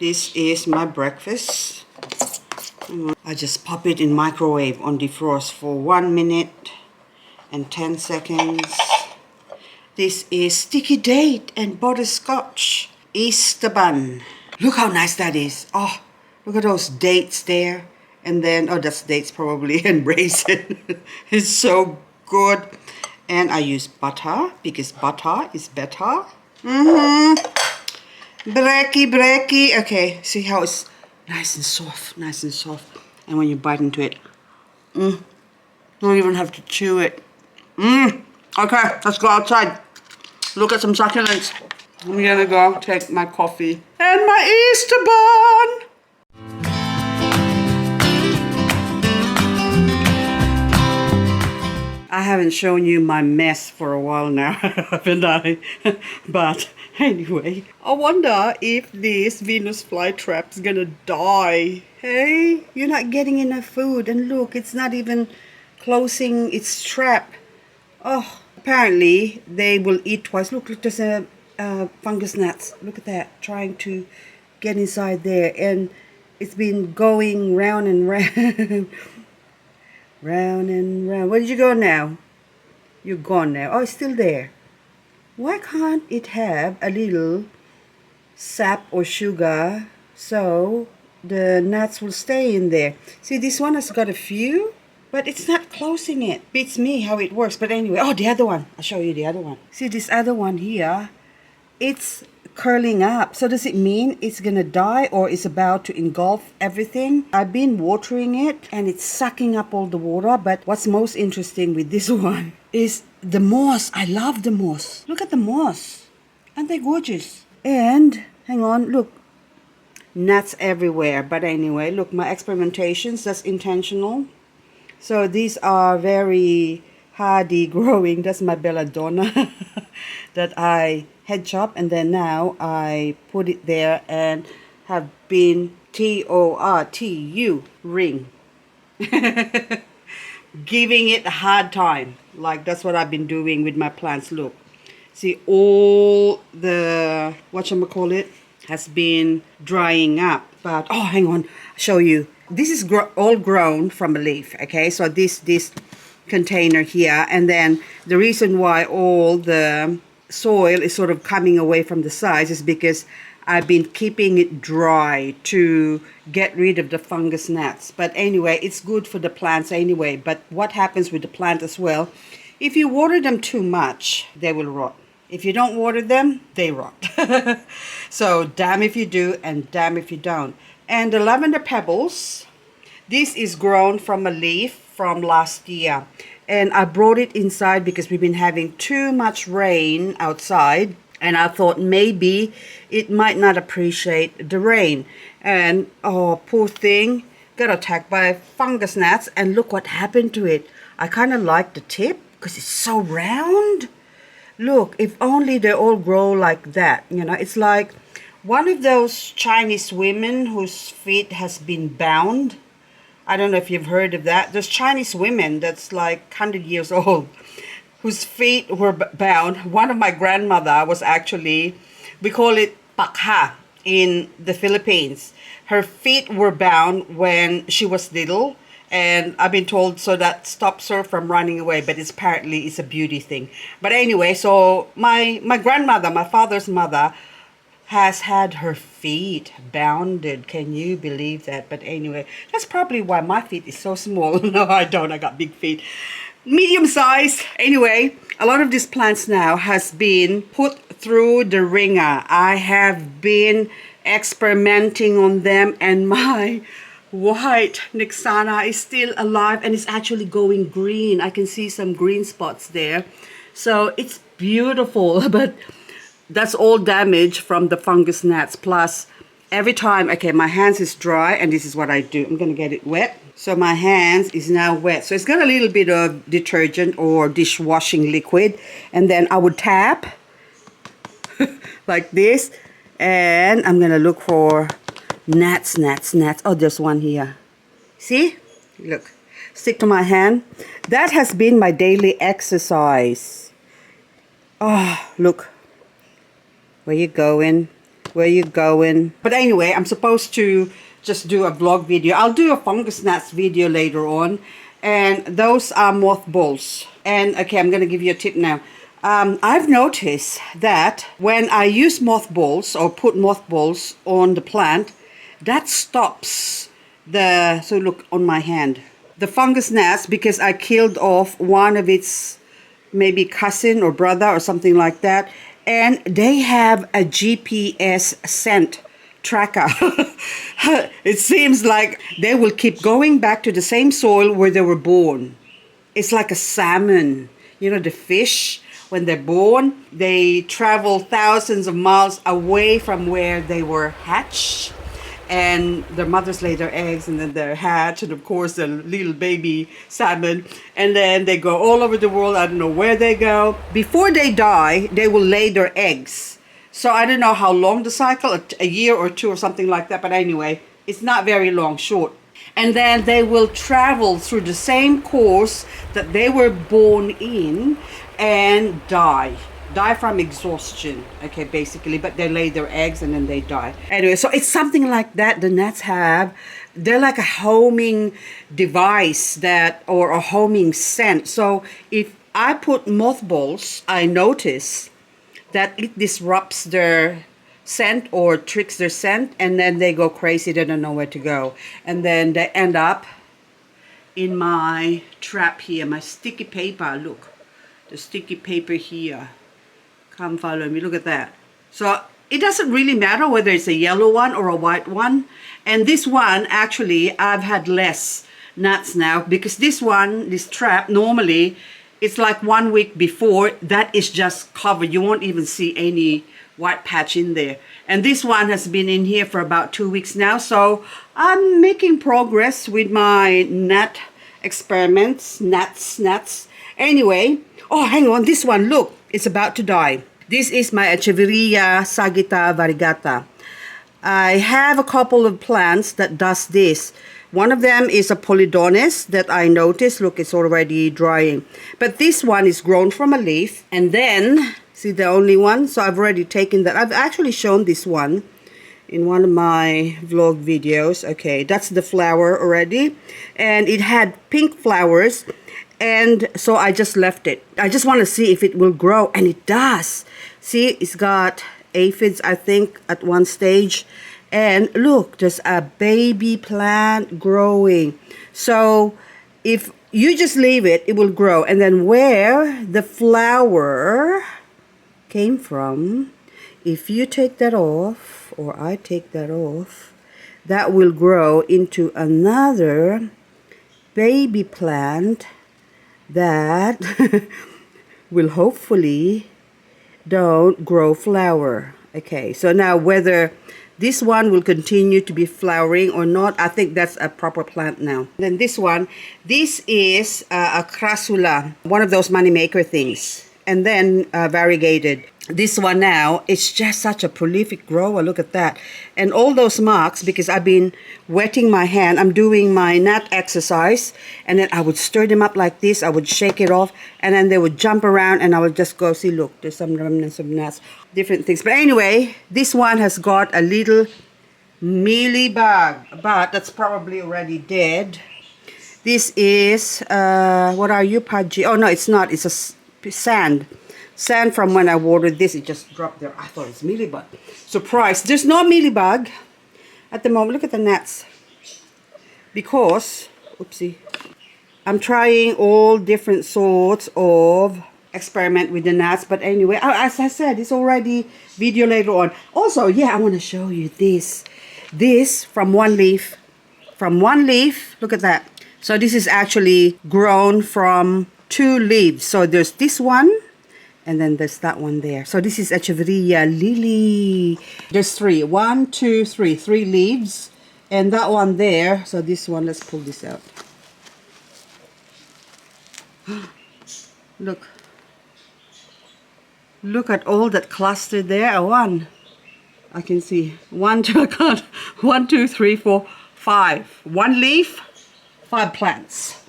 This is my breakfast. I just pop it in microwave on defrost for 1 minute and 10 seconds. This is sticky date and butterscotch Easter bun. Look how nice that is. Oh, look at those dates there. And then, oh, that's dates probably, and raisin. It's so good. And I use butter because butter is better. Brecky. Okay, see how it's nice and soft, nice and soft. And when you bite into it, don't even have to chew it. Okay, let's go outside. Look at some succulents. I'm gonna go take my coffee and my Easter bun. I haven't shown you my mess for a while now, haven't I? But anyway, I wonder if this Venus flytrap's gonna die. Hey, you're not getting enough food, and look, it's not even closing its trap. Oh, apparently they will eat twice. Look, there's a fungus gnats. Look at that, trying to get inside there, and it's been going round and round. Round and round. Where did you go now? You're gone now. Oh, it's still there. Why can't it have a little sap or sugar so the nuts will stay in there? See, this one has got a few, but it's not closing it. Beats me how it works. But anyway, oh, the other one. I'll show you the other one. See, this other one here, it's curling up. So does it mean it's gonna die or it's about to engulf everything? I've been watering it and it's sucking up all the water, but what's most interesting with this one is the moss. I love the moss. Look at the moss. Aren't they gorgeous? And hang on, look, nuts everywhere. But anyway, look, my experimentations, that's intentional. So these are very hardy growing. That's my belladonna that I head chop, and then now I put it there and have been TORTU ring giving it a hard time. Like that's what I've been doing with my plants. Look, see, all the whatchamacallit has been drying up, but oh, hang on, I'll show you. This is all grown from a leaf. Okay, so this container here, and then the reason why all the soil is sort of coming away from the sides is because I've been keeping it dry to get rid of the fungus gnats. But anyway, it's good for the plants anyway. But what happens with the plant as well, if you water them too much, they will rot. If you don't water them, they rot. So damn if you do and damn if you don't. And the lavender pebbles, this is grown from a leaf from last year. And I brought it inside because we've been having too much rain outside. And I thought maybe it might not appreciate the rain. And oh, poor thing, got attacked by fungus gnats. And look what happened to it. I kind of like the tip because it's so round. Look, if only they all grow like that. You know, it's like one of those Chinese women whose feet has been bound. I don't know if you've heard of that. There's Chinese women that's like 100 years old whose feet were bound. One of my grandmother was actually, we call it pakha in the Philippines. Her feet were bound when she was little, and I've been told so that stops her from running away, but it's apparently it's a beauty thing. But anyway, so my grandmother, my father's mother, has had her feet bounded. Can you believe that? But anyway, that's probably why my feet is so small. No, I don't. I got big feet. Medium size. Anyway, a lot of these plants now has been put through the ringer. I have been experimenting on them, and my white Lindsayana is still alive and it's actually going green. I can see some green spots there. So it's beautiful, but that's all damage from the fungus gnats. Plus, every time, okay, my hands is dry, and this is what I do. I'm gonna get it wet. So my hands is now wet. So it's got a little bit of detergent or dishwashing liquid, and then I would tap like this, and I'm gonna look for gnats. Oh, there's one here. See? Look. Stick to my hand. That has been my daily exercise. Oh, look. Where you going? Where you going? But anyway, I'm supposed to just do a vlog video. I'll do a fungus gnats video later on. And those are mothballs. And okay, I'm going to give you a tip now. I've noticed that when I use mothballs or put mothballs on the plant, that stops the, so look on my hand, the fungus gnats, because I killed off one of its maybe cousin or brother or something like that. And they have a GPS scent tracker. It seems like they will keep going back to the same soil where they were born. It's like a salmon. You know, the fish, when they're born, they travel thousands of miles away from where they were hatched. And their mothers lay their eggs, and then they're hatched, and of course the little baby salmon, and then they go all over the world. I don't know where they go. Before they die, they will lay their eggs. So I don't know how long the cycle, a year or two or something like that, but anyway, it's not very long, short. And then they will travel through the same course that they were born in and die from exhaustion, okay, basically, but they lay their eggs and then they die. Anyway, so it's something like that the gnats have. They're like a homing device that, or a homing scent. So if I put mothballs, I notice that it disrupts their scent or tricks their scent, and then they go crazy. They don't know where to go, and then they end up in my trap here, my sticky paper. Look, the sticky paper here. Come follow me, look at that. So it doesn't really matter whether it's a yellow one or a white one. And this one, actually, I've had less gnats now, because this one, this trap, normally it's like 1 week before, that is just covered. You won't even see any white patch in there. And this one has been in here for about 2 weeks now. So I'm making progress with my gnat experiments, gnats. Anyway, oh, hang on, this one, look, it's about to die. This is my Echeveria Sagita variegata. I have a couple of plants that does this. One of them is a Polydonis that I noticed. Look, it's already drying. But this one is grown from a leaf. And then, see the only one? So I've already taken that. I've actually shown this one in one of my vlog videos. Okay, that's the flower already. And it had pink flowers. And so I just left it. I just want to see if it will grow. And it does. See, it's got aphids, I think, at one stage. And look, there's a baby plant growing. So if you just leave it, it will grow. And then where the flower came from, if you take that off, or I take that off, that will grow into another baby plant that will hopefully don't grow flower. Okay, so now whether this one will continue to be flowering or not, I think that's a proper plant now. Then this one, this is a Crassula, one of those moneymaker things. And then variegated. This one now, it's just such a prolific grower. Look at that. And all those marks, because I've been wetting my hand. I'm doing my gnat exercise. And then I would stir them up like this. I would shake it off. And then they would jump around. And I would just go, see, look, there's some remnants of gnats. Different things. But anyway, this one has got a little mealybug. But that's probably already dead. This is, what are you, Pudgy? Oh, no, it's not. It's a sand from when I watered this. It just dropped there. I thought it's mealybug. Surprise, there's no mealybug at the moment. Look at the gnats, because oopsie, I'm trying all different sorts of experiment with the gnats. But anyway, as I said, it's already video later on. Also, yeah, I want to show you this from one leaf. Look at that. So this is actually grown from 2 leaves. So there's this one, and then there's that one there. So this is Echeveria lily. There's 3. 1, 2, 3. 3 leaves. And that one there. So this one, let's pull this out. Look. Look at all that cluster there. One. I can see. 1, 2, I can't. 1, 2, 3, 4, 5. 1 leaf, 5 plants.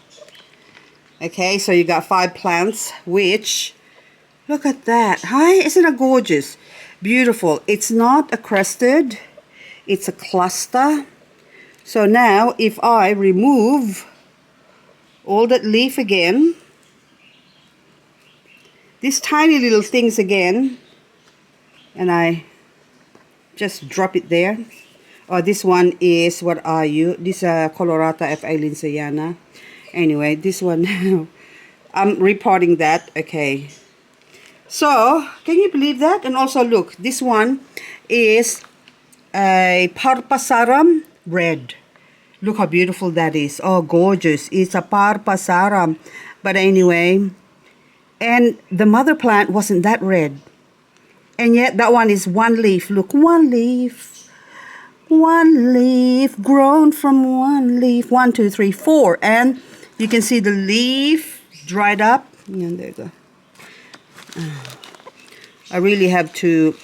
Okay, so you got 5 plants, which, look at that. Hi, isn't it gorgeous? Beautiful. It's not a crested, it's a cluster. So now if I remove all that leaf again, these tiny little things again, and I just drop it there. Oh, this one is, what are you? This colorata F.A. Lindsayana. Anyway, this one now, I'm repotting that. Okay. So, can you believe that? And also look, this one is a Purpusorum red. Look how beautiful that is. Oh, gorgeous. It's a Purpusorum. But anyway, and the mother plant wasn't that red. And yet that one is one leaf. Look, one leaf. One leaf, grown from one leaf. 1, 2, 3, 4. And you can see the leaf dried up. And there you go. I really have to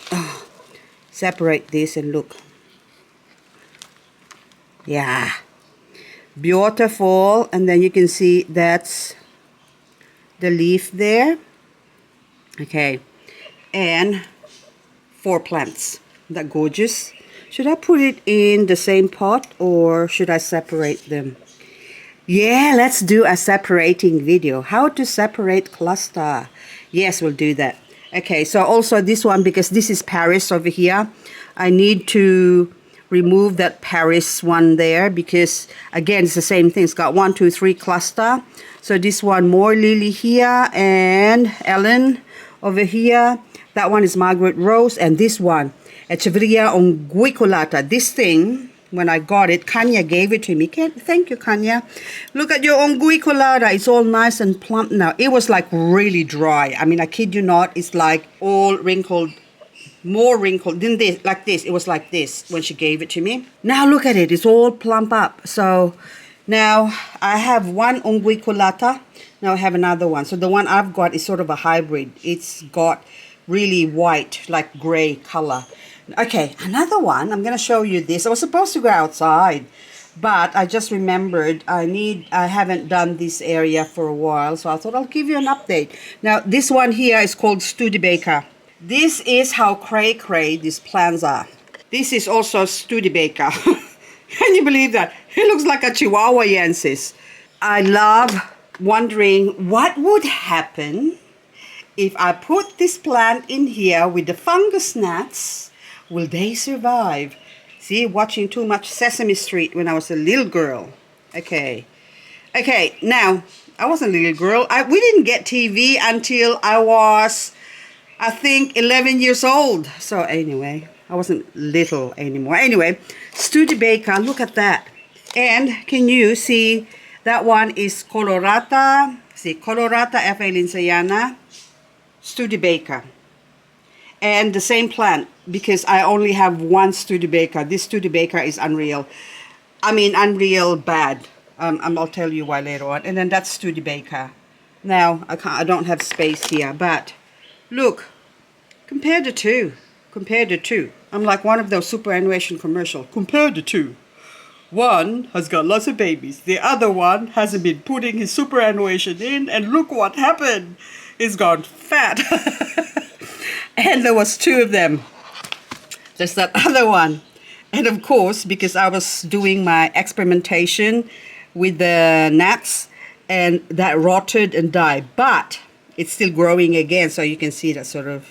separate this and look. Yeah. Beautiful. And then you can see that's the leaf there. Okay. And 4 plants. Isn't that gorgeous? Should I put it in the same pot or should I separate them? Yeah, let's do a separating video. How to separate cluster. Yes, we'll do that. Okay, so also this one, because this is Paris over here, I need to remove that Paris one there because, again, it's the same thing. It's got 1, 2, 3 cluster. So this one more lily here and Ellen over here. That one is Margaret Rose, and this one, Echeveria Unguiculata. This thing, when I got it, Kanya gave it to me. Thank you, Kanya. Look at your Unguiculata. It's all nice and plump now. It was like really dry. I mean, I kid you not. It's like all wrinkled, more wrinkled than this, like this. It was like this when she gave it to me. Now look at it. It's all plump up. So now I have one Unguiculata. Now I have another one. So the one I've got is sort of a hybrid. It's got really white, like gray color. Okay, another one. I'm going to show you this. I was supposed to go outside, but I just remembered I haven't done this area for a while, so I thought I'll give you an update. Now, this one here is called Studebaker. This is how cray-cray these plants are. This is also Studebaker. Can you believe that? It looks like a Swaziensis. I love wondering what would happen if I put this plant in here with the fungus gnats. Will they survive? See, watching too much Sesame Street when I was a little girl. Okay. Okay, now, I wasn't a little girl. We didn't get TV until I was, I think, 11 years old. So anyway, I wasn't little anymore. Anyway, Studebaker, look at that. And can you see, that one is colorata. See, colorata F.A. Lindsayana, Studebaker. And the same plant, because I only have one Studebaker. This Studebaker is unreal. I mean, unreal bad. I'll tell you why later on. And then that's Studebaker. Now, I don't have space here, but look, compare the two. Compare the two. I'm like one of those superannuation commercials. Compare the two. One has got lots of babies. The other one hasn't been putting his superannuation in, and look what happened. He's gone fat. And there was 2 of them. There's that other one. And of course, because I was doing my experimentation with the gnats, and that rotted and died. But it's still growing again, so you can see that sort of.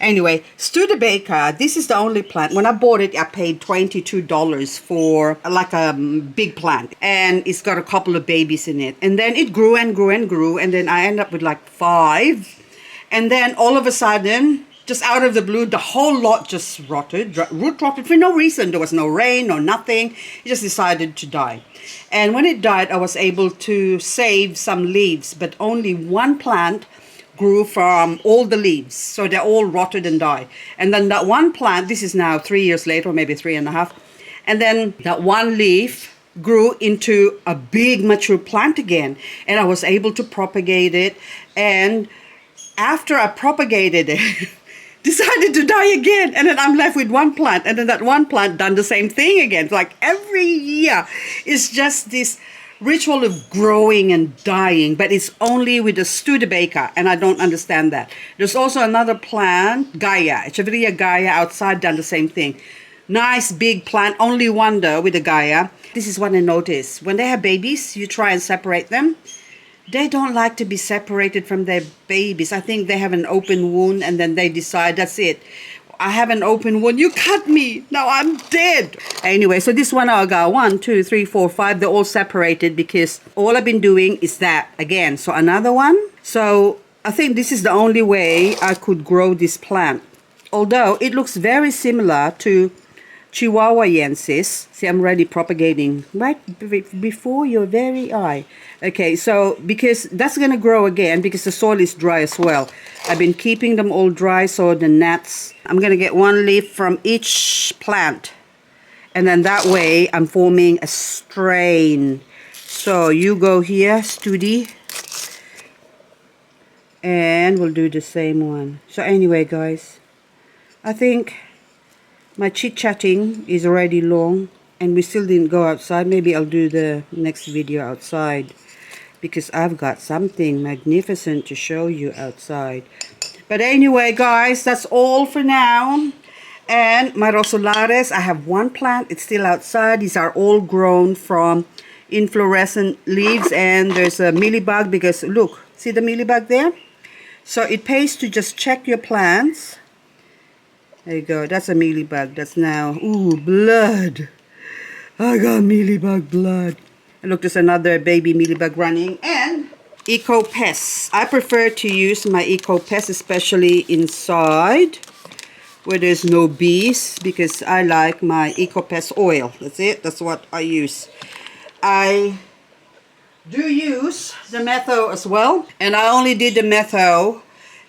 Anyway, Studebaker, this is the only plant. When I bought it, I paid $22 for like a big plant. And it's got a couple of babies in it. And then it grew and grew and grew. And then I ended up with like 5. And then all of a sudden, just out of the blue, the whole lot just rotted, root rotted for no reason. There was no rain, no nothing. It just decided to die. And when it died, I was able to save some leaves, but only one plant grew from all the leaves. So they're all rotted and died. And then that one plant, this is now 3 years later, or maybe 3.5. And then that one leaf grew into a big mature plant again. And I was able to propagate it. And after I propagated it, decided to die again, and then I'm left with one plant, and then that one plant done the same thing again. Like every year, it's just this ritual of growing and dying, but it's only with the Studebaker, and I don't understand that. There's also another plant, Gaia, Echeveria Gaia, outside, done the same thing. Nice big plant, only wonder with the Gaia. This is what I noticed. When they have babies, you try and separate them. They don't like to be separated from their babies. I think they have an open wound and then they decide, that's it. I have an open wound. You cut me. Now I'm dead. Anyway, so this one I got 1, 2, 3, 4, 5. They're all separated because all I've been doing is that again. So another one. So I think this is the only way I could grow this plant. Although it looks very similar to Swaziensis. See, I'm already propagating right before your very eye. Okay, so because that's going to grow again because the soil is dry as well. I've been keeping them all dry, so the gnats, I'm going to get one leaf from each plant. And then that way I'm forming a strain. So you go here, Studi. And we'll do the same one. So anyway, guys, I think my chit-chatting is already long and we still didn't go outside. Maybe I'll do the next video outside because I've got something magnificent to show you outside. But anyway, guys, that's all for now. And my Rosulares, I have one plant. It's still outside. These are all grown from inflorescent leaves. And there's a mealybug because, look, see the mealybug there? So it pays to just check your plants. There you go. That's a mealybug. That's now, ooh, blood. I got mealybug blood. And look, there's another baby mealybug running. And Eco Pests. I prefer to use my Eco Pests, especially inside where there's no bees, because I like my Eco Pest oil. That's it. That's what I use. I do use the metho as well. And I only did the metho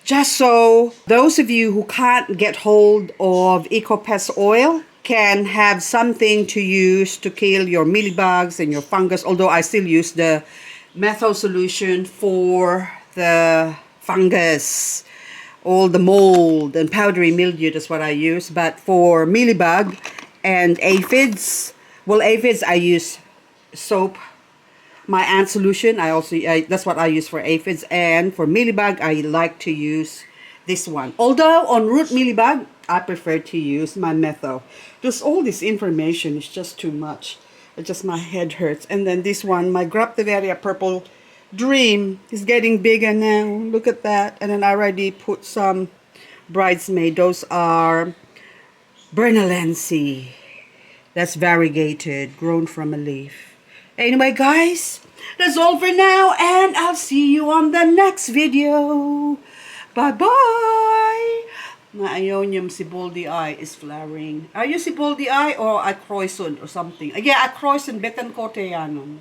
just so those of you who can't get hold of Eco Pest oil can have something to use to kill your mealybugs and your fungus. Although I still use the metho solution for the fungus, all the mold and powdery mildew, that's what I use. But for mealybug and aphids, well, aphids I use soap, my ant solution. That's what I use for aphids. And for mealybug, I like to use this one. Although on root mealybug, I prefer to use my metho. Just all this information is just too much. It just, my head hurts. And then this one, my Echeveria Purple Dream is getting bigger now. Look at that. And then I already put some bridesmaid. Those are Bernalensi. That's variegated, grown from a leaf. Anyway, guys, that's all for now. And I'll see you on the next video. Bye-bye. My Ionium Siboldii is flowering. Are you Siboldii or I croissant or something? Yeah, I croissant Betancourtianum.